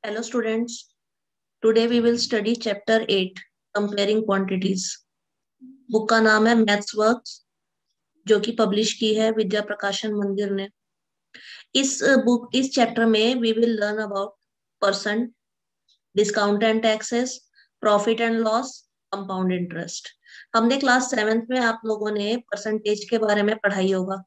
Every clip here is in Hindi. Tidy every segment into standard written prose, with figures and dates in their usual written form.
Hello students, today we will study chapter 8 comparing quantities. Book का नाम है मैथ्स वर्क्स जो कि पब्लिश की है विद्या प्रकाशन मंदिर ने. इस चैप्टर में we will learn about percent, discount and taxes, profit and loss, compound interest. हमने क्लास 7th में आप लोगों ने परसेंटेज के बारे में पढ़ाई होगा.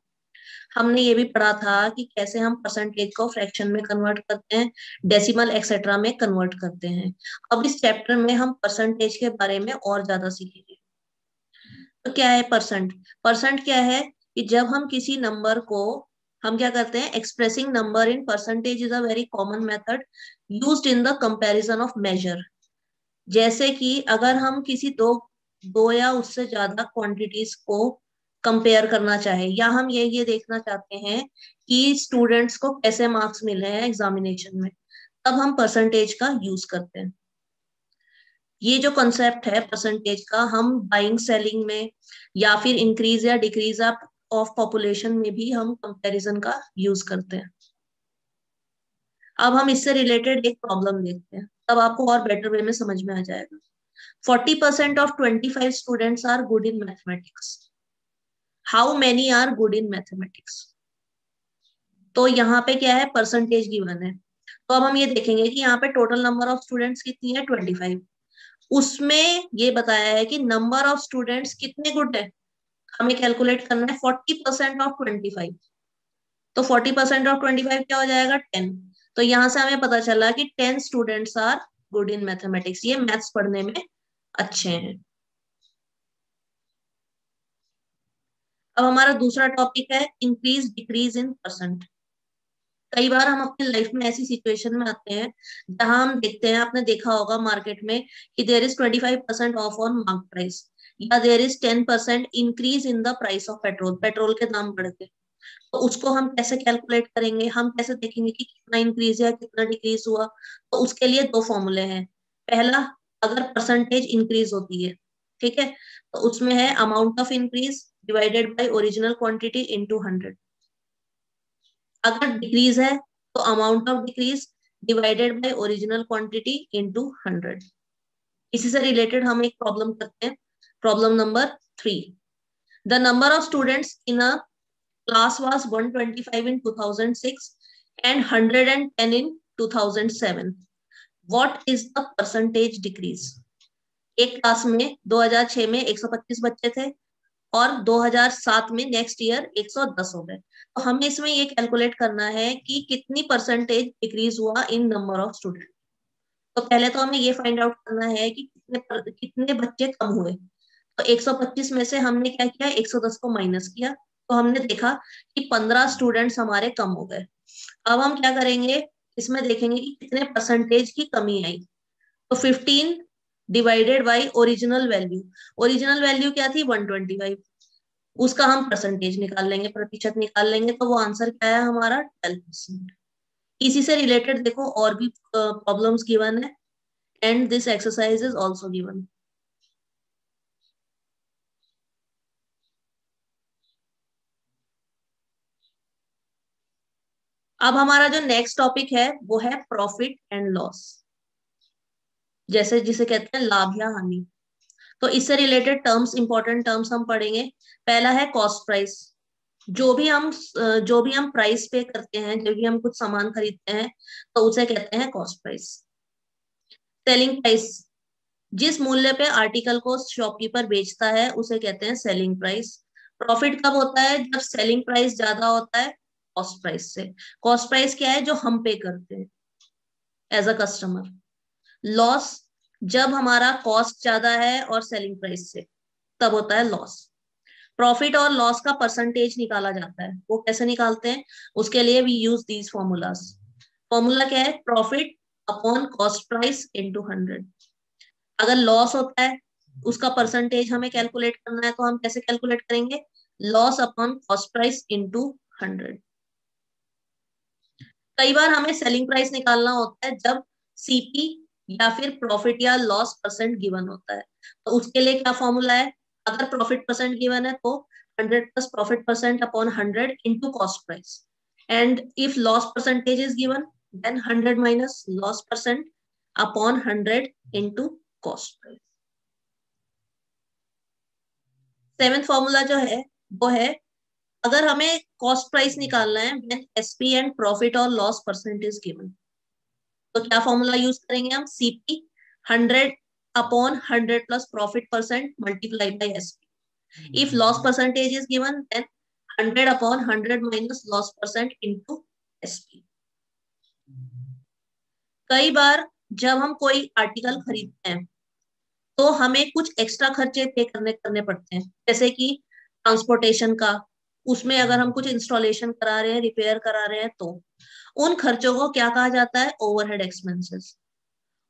हमने ये भी पढ़ा था कि कैसे हम परसेंटेज को फ्रैक्शन में कन्वर्ट करते हैं, डेसिमल एक्सेट्रा में कन्वर्ट करते हैं. अब इस चैप्टर में हम परसेंटेज के बारे में और ज्यादा सीखेंगे. तो क्या है परसेंट? परसेंट क्या है कि जब हम किसी नंबर को हम क्या करते हैं, expressing number in percentage is a very common method used in the comparison of measure. जैसे कि अगर हम किसी दो या उससे ज्यादा क्वांटिटीज को कंपेयर करना चाहे या हम ये देखना चाहते हैं कि स्टूडेंट्स को कैसे मार्क्स मिले हैं एग्जामिनेशन में, तब हम परसेंटेज का यूज करते हैं. ये जो कॉन्सेप्ट है परसेंटेज का, हम बाइंग सेलिंग में या फिर इंक्रीज या डिक्रीज ऑफ पॉपुलेशन में भी हम कंपैरिजन का यूज करते हैं. अब हम इससे रिलेटेड एक प्रॉब्लम देखते हैं, तब आपको और बेटर वे में समझ में आ जाएगा. 40% of 25 students are good in mathematics. How many are good in mathematics? तो यहाँ पे क्या है, परसेंटेज गिवन है. तो अब हम ये देखेंगे कि यहाँ पे टोटल नंबर ऑफ स्टूडेंट्स कितनी है, 25. उसमें ये बताया है कि नंबर ऑफ स्टूडेंट्स कितने गुड है, हमें कैलकुलेट करना है 40% ऑफ 25. तो 40% ऑफ 25 क्या हो जाएगा, 10. तो यहाँ से हमें पता चला कि 10 students are good in mathematics, ये मैथ्स पढ़ने में अच्छे हैं. अब हमारा दूसरा टॉपिक है इंक्रीज डिक्रीज इन परसेंट. कई बार हम अपनी लाइफ में ऐसी सिचुएशन में आते हैं जहां हम देखते हैं, आपने देखा होगा मार्केट में कि there is 25% off on mark price या there is 10% increase in the price of petrol. Petrol के दाम बढ़ गए, तो उसको हम कैसे कैलकुलेट करेंगे, हम कैसे देखेंगे कि कितना इंक्रीज या कितना डिक्रीज हुआ. तो उसके लिए दो फॉर्मूले हैं. पहला, अगर परसेंटेज इंक्रीज होती है, ठीक है, तो उसमें है amount of increase divided by original quantity into 100. अगर डिक्रीज है तो amount of decrease divided by original quantity into 100. इसी से रिलेटेड हम एक प्रॉब्लम करते हैं. Problem number 3. The number of students in a class was 125 in 2006 and 110 in 2007. What is the percentage decrease? एक क्लास में 2006 में 125 बच्चे थे और 2007 में नेक्स्ट ईयर 110 हो गए. तो हमें इसमें ये कैलकुलेट करना है कि कितनी परसेंटेज डिक्रीज हुआ इन नंबर ऑफ स्टूडेंट. तो पहले तो हमें ये फाइंड आउट करना है कि कितने बच्चे कम हुए. तो 125 में से हमने क्या किया, 110 को माइनस किया, तो हमने देखा कि 15 स्टूडेंट्स हमारे कम हो गए. अब हम क्या करेंगे, इसमें देखेंगे कि कितने परसेंटेज की कमी आई. तो 15 divided by original value. Original value क्या थी, 125. उसका हम परसेंटेज निकाल लेंगे, प्रतिशत निकाल लेंगे, तो वो आंसर क्या है हमारा, 12%. इसी से रिलेटेड देखो और भी प्रॉब्लम्स गिवन है and this exercise is also given. अब हमारा जो नेक्स्ट टॉपिक है वो है प्रॉफिट एंड लॉस, जैसे जिसे कहते हैं लाभ या हानि. तो इससे रिलेटेड टर्म्स, इंपॉर्टेंट टर्म्स हम पढ़ेंगे. पहला है कॉस्ट प्राइस. जो भी हम प्राइस पे करते हैं, जब भी हम कुछ सामान खरीदते हैं तो उसे कहते हैं कॉस्ट प्राइस. सेलिंग प्राइस, जिस मूल्य पे आर्टिकल को शॉपकीपर बेचता है उसे कहते हैं सेलिंग प्राइस. प्रॉफिट कब होता है, जब सेलिंग प्राइस ज्यादा होता है कॉस्ट प्राइस से. कॉस्ट प्राइस क्या है, जो हम पे करते हैं एज अ कस्टमर. लॉस, जब हमारा कॉस्ट ज्यादा है और सेलिंग प्राइस से, तब होता है लॉस. प्रॉफिट और लॉस का परसेंटेज निकाला जाता है, वो कैसे निकालते हैं, उसके लिए we use these formulas. Formula क्या है, profit upon cost price into 100. अगर लॉस होता है उसका परसेंटेज हमें कैलकुलेट करना है, तो हम कैसे कैलकुलेट करेंगे, loss upon cost price into 100. कई बार हमें सेलिंग प्राइस निकालना होता है जब सीपी या फिर प्रॉफिट या लॉस परसेंट गिवन होता है. तो उसके लिए क्या फॉर्मूला है, अगर प्रॉफिट परसेंट गिवन है तो 100 plus profit percent upon 100 into cost price. And if loss percentage is given then 100 minus loss percent upon 100 into cost price. Seventh formula जो है वो है, अगर हमें कॉस्ट प्राइस निकालना है व्हेन एसपी एंड प्रॉफिट और लॉस परसेंट इज गिवन, तो क्या फॉर्मूला यूज करेंगे हम? CP 100 upon 100 plus profit percent multiplied by SP. If loss percentage is given then 100 upon 100 minus loss percent into SP. कई बार जब हम कोई आर्टिकल खरीदते हैं तो हमें कुछ एक्स्ट्रा खर्चे पे करने पड़ते हैं, जैसे कि ट्रांसपोर्टेशन का, उसमें अगर हम कुछ इंस्टॉलेशन करा रहे हैं, रिपेयर करा रहे हैं, तो उन खर्चों को क्या कहा जाता है? ओवरहेड एक्सपेंसेस,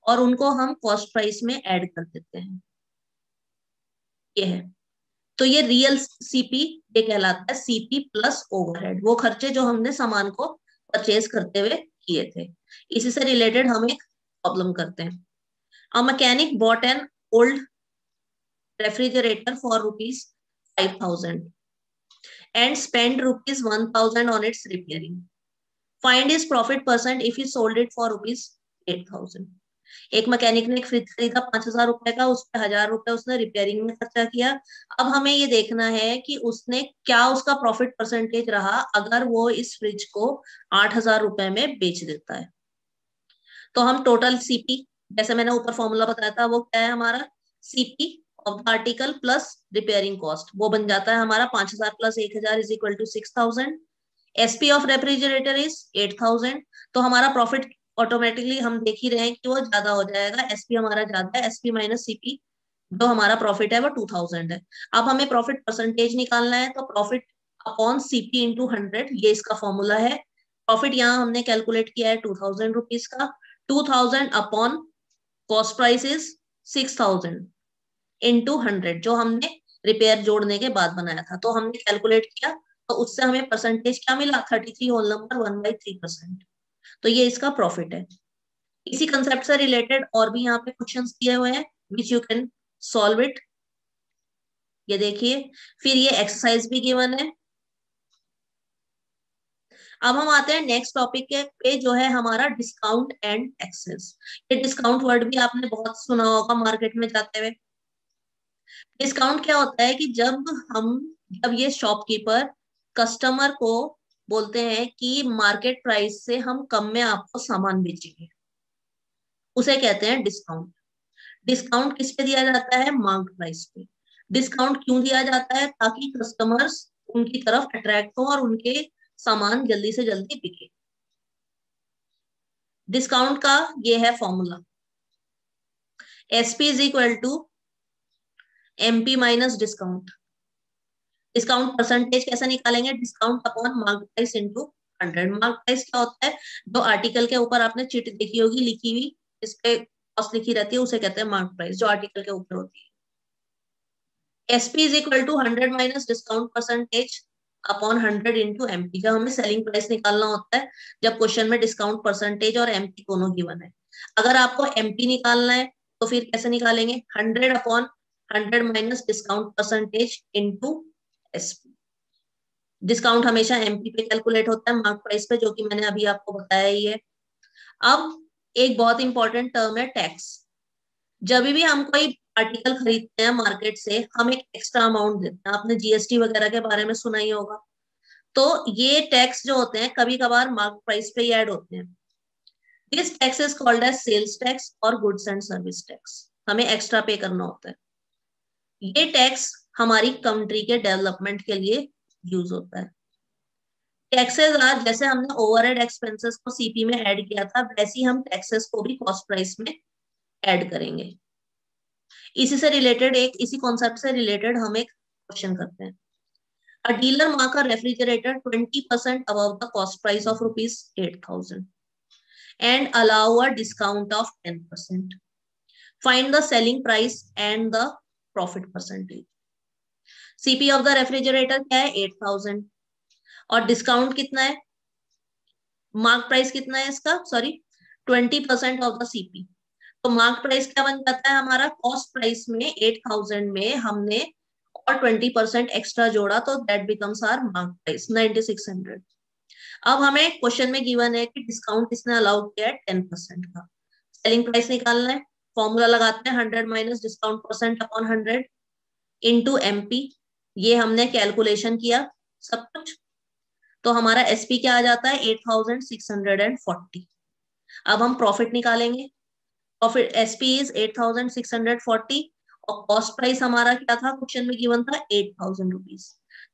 और उनको हम कॉस्ट प्राइस में ऐड कर देते हैं। ये है, तो ये रियल सीपी ये कहलाता है, सीपी प्लस ओवरहेड, वो खर्चे जो हमने सामान को परचेज करते हुए किए थे। इसी से रिलेटेड हम एक प्रॉब्लम करते हैं। A mechanic bot an old refrigerator for rupees 5,000 and spent rupees 1,000 on its repairing. Find his profit percent if he sold it for rupees 8,000. एक मैकेनिक ने एक फ्रिज खरीदा 5,000 रुपए का, उस पर 1,000 रुपए उसने रिपेयरिंग में खर्चा किया। अब हमें ये देखना है कि उसने क्या उसका प्रॉफिट परसेंटेज रहा अगर वो इस फ्रिज को 8,000 रुपए में बेच देता है। तो हम टोटल सीपी, जैसे मैंने ऊपर फॉर्मूला बताया था, वो क्या है हमारा? CP of the article plus repairing cost, वो बन जाता है हमारा 5,000 plus 1,000 is equal to 6,000। SP of refrigerator is 8,000, तो हमारा प्रॉफिट ऑटोमेटिकली हम देख ही रहे हैं कि वो ज्यादा हो जाएगा, एसपी हमारा ज्यादा है, एसपी माइनस सीपी, जो हमारा प्रॉफिट है वो 2,000 है। अब हमें प्रॉफिट परसेंटेज निकालना है, तो प्रॉफिट अपॉन सीपी इंटू 100, ये इसका फॉर्मूला है। प्रॉफिट यहाँ हमने कैलकुलेट किया है 2,000 रुपीज का, 2,000 upon cost price is 6,000 into 100, जो हमने रिपेयर जोड़ने के बाद बनाया था, तो हमने कैलकुलेट किया, तो उससे हमें परसेंटेज क्या मिला? 33 होल नंबर 1/3%। तो ये इसका प्रॉफिट है। इसी कंसेप्ट से रिलेटेड और भी यहाँ पे क्वेश्चंस दिए हुए हैं which you can solve it. ये देखिए, फिर ये एक्सरसाइज भी गिवन है। अब हम आते हैं नेक्स्ट टॉपिक के पे, जो है हमारा डिस्काउंट एंड टैक्सेस। ये डिस्काउंट वर्ड भी आपने बहुत सुना होगा मार्केट में जाते हुए। डिस्काउंट क्या होता है कि जब ये शॉपकीपर कस्टमर को बोलते हैं कि मार्केट प्राइस से हम कम में आपको सामान बेचेंगे, उसे कहते हैं डिस्काउंट। डिस्काउंट किस पे दिया जाता है? मार्केट प्राइस पे। डिस्काउंट क्यों दिया जाता है? ताकि कस्टमर्स उनकी तरफ अट्रैक्ट हो और उनके सामान जल्दी से जल्दी बिके। डिस्काउंट का ये है formula, SP is equal to MP minus discount. Discount percentage कैसे निकालेंगे? Discount upon market price into 100। Market price क्या होता है? जो आर्टिकल के ऊपर आपने चिट देखी होगी लिखी हुई, इस पे कॉस्ट लिखी रहती है, उसे कहते हैं मार्केट प्राइस, जो आर्टिकल के ऊपर होती है। SP is equal to 100 minus discount percentage upon 100 into MP, जब हमें सेलिंग प्राइस निकालना होता है, जब क्वेश्चन में डिस्काउंट परसेंटेज और एमपी दोनों गिवन है। अगर आपको एमपी निकालना है तो फिर कैसे निकालेंगे? 100 upon 100 minus discount percentage into SP. Discount हमेशा एमपी पे कैलकुलेट होता है, मार्क प्राइस पे, जो कि मैंने अभी आपको बताया ही है। अब एक बहुत इंपॉर्टेंट टर्म है टैक्स। जब भी हम कोई आर्टिकल खरीदते हैं मार्केट से, हम एक एक्स्ट्रा अमाउंट देते हैं। आपने जीएसटी वगैरह के बारे में सुना ही होगा। तो ये टैक्स जो होते हैं कभी कभार मार्क प्राइस पे ही ऐड होते हैं। This tax is called as sales tax और गुड्स एंड सर्विस टैक्स। हमें एक्स्ट्रा पे करना होता है। ये टैक्स हमारी कंट्री के डेवलपमेंट के लिए यूज होता है। टैक्सेस आज, जैसे हमने ओवरहेड एक्सपेंसेस को सीपी में ऐड किया था, वैसे ही हम टैक्सेस को भी कॉस्ट प्राइस में ऐड करेंगे। इसी कॉन्सेप्ट से रिलेटेड हम एक क्वेश्चन करते हैं। अ dealer mark a refrigerator 20% above the cost price of rupees 8,000 and allow a discount of 10%. Find the selling price and the profit percentage. CP of the refrigerator क्या है? 8,000, और डिस्काउंट कितना है? मार्क प्राइस कितना है इसका? Sorry, 20% of the CP. तो मार्क प्राइस क्या बन जाता है हमारा? कॉस्ट प्राइस में 8,000 में हमने और 20% एक्स्ट्रा जोड़ा, तो that becomes our mark price 9,600। अब हमें क्वेश्चन में गिवन है कि डिस्काउंट किसने अलाउ किया है, 10% का। सेलिंग प्राइस निकालना है, फॉर्मूला लगाते हैं 100 minus discount percent upon 100 into MP. ये हमने कैलकुलेशन किया सब कुछ, तो हमारा एसपी क्या आ जाता है, 8640। अब हम प्रॉफिट निकालेंगे। प्रॉफिट एसपी इज 8640 और कॉस्ट प्राइस हमारा क्या था, क्वेश्चन में गिवन था 8000 रुपीज,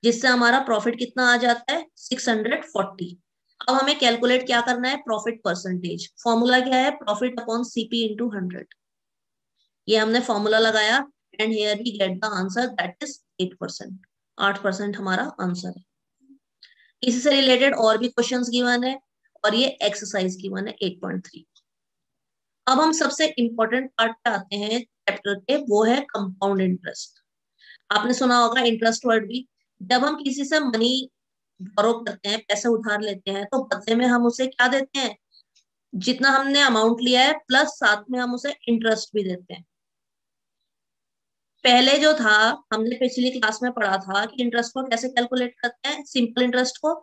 जिससे हमारा प्रॉफिट कितना आ जाता है 640। अब हमें कैलकुलेट क्या करना है, प्रॉफिट परसेंटेज। फॉर्मूला क्या है, प्रॉफिट अपॉन सीपी इंटू 100। ये हमने फॉर्मूला लगाया and here we get the answer that is 8%। 8% हमारा आंसर है। इसी से रिलेटेड और भी क्वेश्चंस गिवन है और ये एक्सरसाइज गिवन है 8.3। अब हम सबसे इंपॉर्टेंट पार्ट पे आते हैं चैप्टर के, वो है कंपाउंड इंटरेस्ट। आपने सुना होगा इंटरेस्ट वर्ड भी। जब हम किसी से मनी बोरो करते हैं, पैसे उधार लेते हैं, तो बदले में हम उसे क्या देते हैं, जितना हमने अमाउंट लिया है प्लस साथ में हम उसे इंटरेस्ट भी देते हैं। पहले जो था, हमने पिछली क्लास में पढ़ा था कि इंटरेस्ट को कैसे कैलकुलेट करते हैं। सिंपल इंटरेस्ट को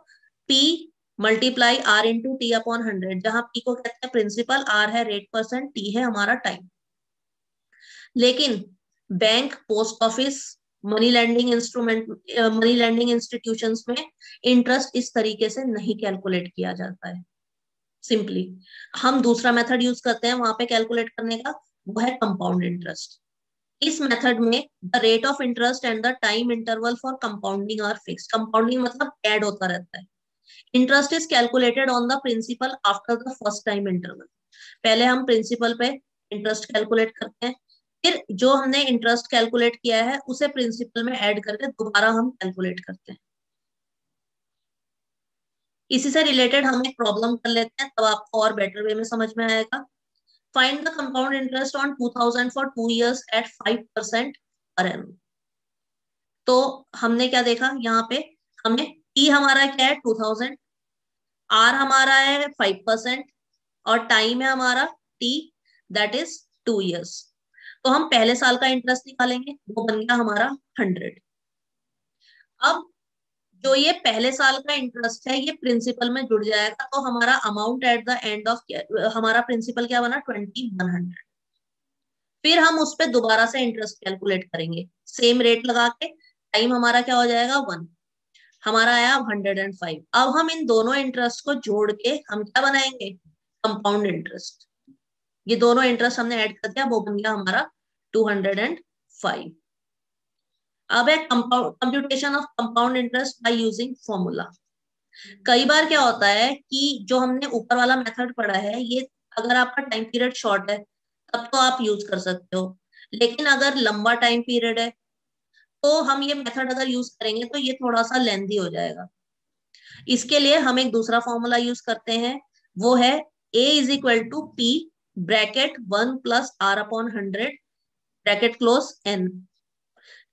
P multiply R into T upon 100, जहां पी को कहते हैं प्रिंसिपल, आर है रेट परसेंट, टी है हमारा टाइम। लेकिन bank, post office, money lending instrument, money lending institutions में इंटरेस्ट इस तरीके से नहीं कैलकुलेट किया जाता है। सिंपली हम दूसरा मेथड यूज करते हैं वहां पे कैलकुलेट करने का, वो है कंपाउंड इंटरेस्ट। इस मेथड में the rate of interest and the time interval for compounding are fixed. Compounding मतलब ऐड होता रहता है। Interest is calculated on the principal after the first time interval. पहले हम प्रिंसिपल पे इंटरेस्ट कैलकुलेट करते हैं, फिर जो हमने इंटरेस्ट कैलकुलेट किया है उसे प्रिंसिपल में ऐड करके दोबारा हम कैलकुलेट करते हैं। इसी से रिलेटेड हम एक प्रॉब्लम कर लेते हैं, तब आपको और बेटर वे में समझ में आएगा। Find the compound interest on 2000 for 2 years at 5% per annum. तो हमने क्या देखा यहाँ पे, हमें टी हमारा क्या है 2000, आर हमारा है 5% और टाइम है हमारा टी, दैट इज 2 years। तो हम पहले साल का इंटरेस्ट निकालेंगे, वो बन गया हमारा 100। अब जो ये पहले साल का इंटरेस्ट है ये प्रिंसिपल में जुड़ जाएगा, तो हमारा amount at the end of, हमारा प्रिंसिपल क्या बना 2100। फिर हम उस पर दोबारा से इंटरेस्ट कैलकुलेट करेंगे सेम रेट लगा के। टाइम हमारा क्या हो जाएगा 1, हमारा आया 105। अब हम इन दोनों इंटरेस्ट को जोड़ के हम क्या बनाएंगे, कंपाउंड इंटरेस्ट। ये दोनों इंटरेस्ट हमने ऐड कर दिया, वो बन गया हमारा 205। अब है computation of compound interest by using formula. कई बार क्या होता है कि जो हमने ऊपर वाला मेथड पढ़ा है, ये अगर आपका टाइम पीरियड शॉर्ट है तब तो आप यूज कर सकते हो, लेकिन अगर लंबा टाइम पीरियड है तो हम ये मेथड अगर यूज करेंगे तो ये थोड़ा सा लेंथी हो जाएगा। इसके लिए हम एक दूसरा फॉर्मूला यूज करते हैं, वो है A is equal to P bracket 1 plus R upon 100 bracket close N,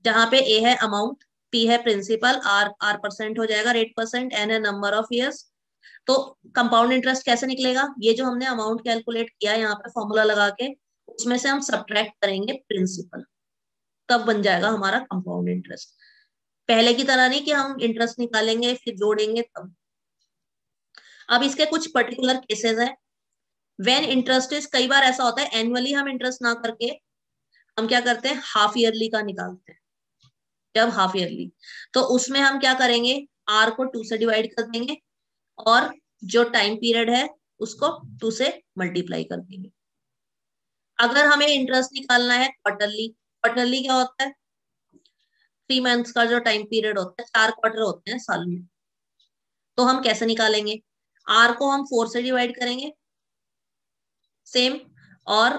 जहां पे A है अमाउंट, P है प्रिंसिपल, R परसेंट हो जाएगा रेट परसेंट, N है नंबर ऑफ ईयर्स। तो कंपाउंड इंटरेस्ट कैसे निकलेगा, ये जो हमने अमाउंट कैलकुलेट किया यहाँ पे फॉर्मूला लगा के, उसमें से हम सब्ट्रैक्ट करेंगे प्रिंसिपल, तब बन जाएगा हमारा कंपाउंड इंटरेस्ट। पहले की तरह नहीं कि हम इंटरेस्ट निकालेंगे फिर जोड़ेंगे तब। अब इसके कुछ पर्टिकुलर केसेस हैं व्हेन इंटरेस्ट इज, कई बार ऐसा होता है एनुअली हम इंटरेस्ट ना करके हम क्या करते हैं हाफ ईयरली का निकालते हैं। जब हाफ ईयरली, तो उसमें हम क्या करेंगे, आर को 2 से डिवाइड कर देंगे और जो टाइम पीरियड है उसको 2 से मल्टीप्लाई कर देंगे। अगर हमें इंटरेस्ट निकालना है क्वार्टरली, क्वार्टरली क्या होता है 3 मंथ्स का जो टाइम पीरियड होता है, 4 क्वार्टर होते हैं साल में। तो हम कैसे निकालेंगे, आर को हम 4 से डिवाइड करेंगे सेम, और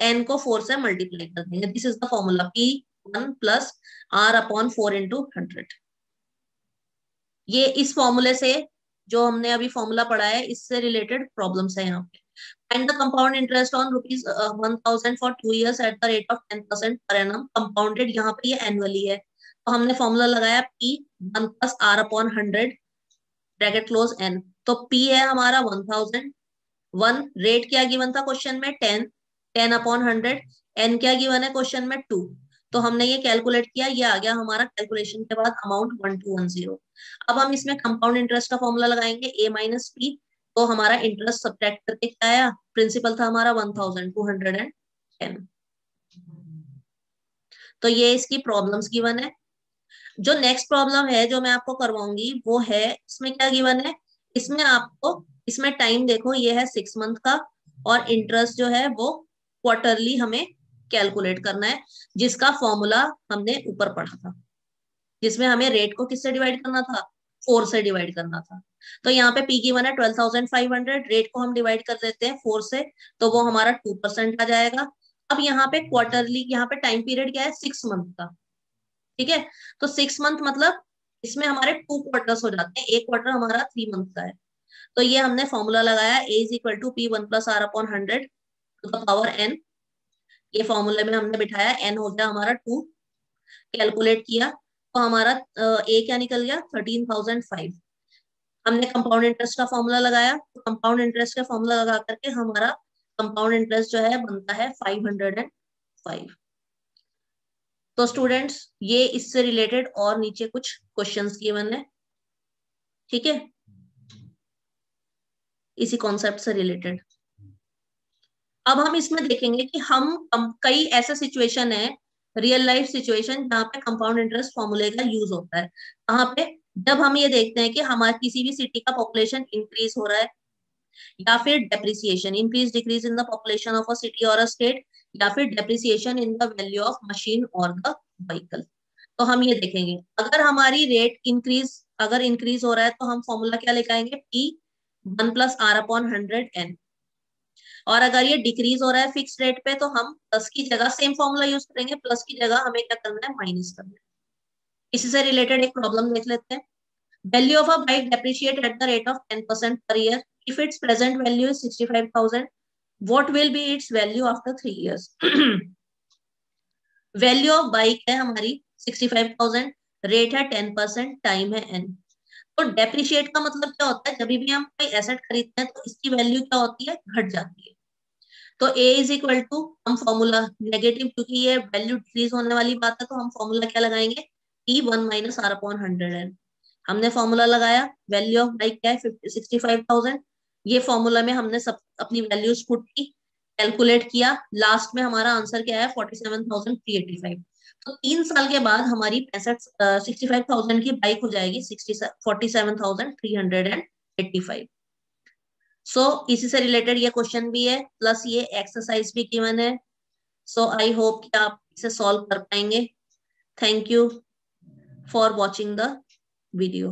एन को 4 से मल्टीप्लाई कर देंगे। This is the formula P1 plus R upon 4 into 100। ये इस फॉर्मूले से, जो हमने अभी फॉर्मूला पढ़ा है, इससे रिलेटेड प्रॉब्लम्स है यहाँ पे। Find the compound interest on ₹1000 for 2 years at the rate of 10% per annum. Compounded यहाँ पे ये एनुअली है, तो हमने फॉर्मूला लगाया P1 plus R upon 100 bracket close N. तो P है हमारा 1000, 1 रेट क्या गिवन था क्वेश्चन में 10, 10 अपॉन 100, एन क्या गिवन है क्वेश्चन में 2, तो हमने ये कैलकुलेट किया, ये आ गया हमारा कैलकुलेशन के बाद अमाउंट 1210। अब हम इसमें कंपाउंड इंटरेस्ट का फॉर्मूला लगाएंगे a माइनस पी। तो हमारा इंटरेस्ट सब्ट्रैक्ट करके क्या आया, प्रिंसिपल था हमारा 1210। तो ये इसकी प्रॉब्लम्स गिवन है। जो नेक्स्ट प्रॉब्लम है जो मैं आपको करवाऊंगी वो है, इसमें क्या गिवन है, इसमें आपको, इसमें टाइम देखो ये है 6 मंथ का, और इंटरेस्ट जो है वो क्वार्टरली हमें कैलकुलेट करना है, जिसका फॉर्मूला हमने ऊपर पढ़ा था, जिसमें हमें रेट को किससे डिवाइड करना था, 4 से डिवाइड करना था। तो यहाँ पे पी गिवन है 12,500, रेट को हम डिवाइड कर देते हैं 4 से, तो वो हमारा 2% आ जाएगा। अब यहाँ पे क्वार्टरली, यहाँ पे टाइम पीरियड क्या है, 6 मंथ का, ठीक है। तो 6 मंथ मतलब इसमें हमारे 2 क्वार्टर्स हो जाते हैं, एक क्वार्टर हमारा 3 मंथ का है। तो ये हमने फॉर्मूला लगाया, a is equal to P 1+r/100 to the power n। ये फॉर्मूले में हमने बिठाया, n हो गया हमारा 2, कैलकुलेट किया तो हमारा a क्या निकल गया, 13,005। हमने कंपाउंड इंटरेस्ट का फॉर्मूला लगाया, तो कंपाउंड इंटरेस्ट का फॉर्मूला लगा करके हमारा कंपाउंड इंटरेस्ट जो है बनता है 505। तो स्टूडेंट्स ये इससे रिलेटेड और नीचे कुछ क्वेश्चंस गिवन है, ठीक है, इसी कॉन्सेप्ट से रिलेटेड। अब हम इसमें देखेंगे कि कई ऐसे सिचुएशन है, रियल लाइफ सिचुएशन, जहाँ पे कंपाउंड इंटरेस्ट फॉर्मूले का यूज होता है। कहाँ पे, जब हम ये देखते हैं कि हमारे किसी भी सिटी का पॉपुलेशन इंक्रीज हो रहा है, या फिर depreciation, increase decrease in the population of a city और अ स्टेट, या फिर depreciation in the value of machine और द व्हीकल। तो हम ये देखेंगे, अगर हमारी रेट इंक्रीज, अगर इंक्रीज हो रहा है तो हम फॉर्मूला क्या लेके आएंगे, P 1+r/100n। और अगर ये डिक्रीज हो रहा है फिक्स रेट पे, तो हम प्लस की जगह सेम फॉर्मूला यूज करेंगे, प्लस की जगह हमें क्या करना है, माइनस करना है। इसी से रिलेटेड एक प्रॉब्लम देख लेते हैं। Value of a bike depreciate at the rate of 10% per year if it's present value is 65,000, what will be it's value after 3 years। Value of bike है हमारी 65,000, रेट है 10%, टाइम है n। तो डेप्रिशिएट का मतलब क्या होता है, जब भी हम कोई एसेट खरीदते हैं तो इसकी वैल्यू क्या होती है, घट जाती है। तो a इज इक्वल टू, हम फॉर्मूला नेगेटिव, क्योंकि ये वैल्यू डिक्रीज होने वाली बात है, तो हम फॉर्मूला क्या लगाएंगे, P 1-r/100n। हमने फॉर्मूला लगाया, वैल्यू ऑफ बाइक क्या है, 65,000। ये फॉर्मूला में हमने सब अपनी वैल्यूज पुट की, कैलकुलेट किया, लास्ट में हमारा आंसर क्या है, 47,385। तो 3 साल के बाद हमारी 65,000 की बाइक हो जाएगी 47,385। सो इसी से रिलेटेड ये क्वेश्चन भी है, प्लस ये एक्सरसाइज भी गिवन है। सो आई होप कि आप इसे सॉल्व कर पाएंगे। Thank you for watching the video.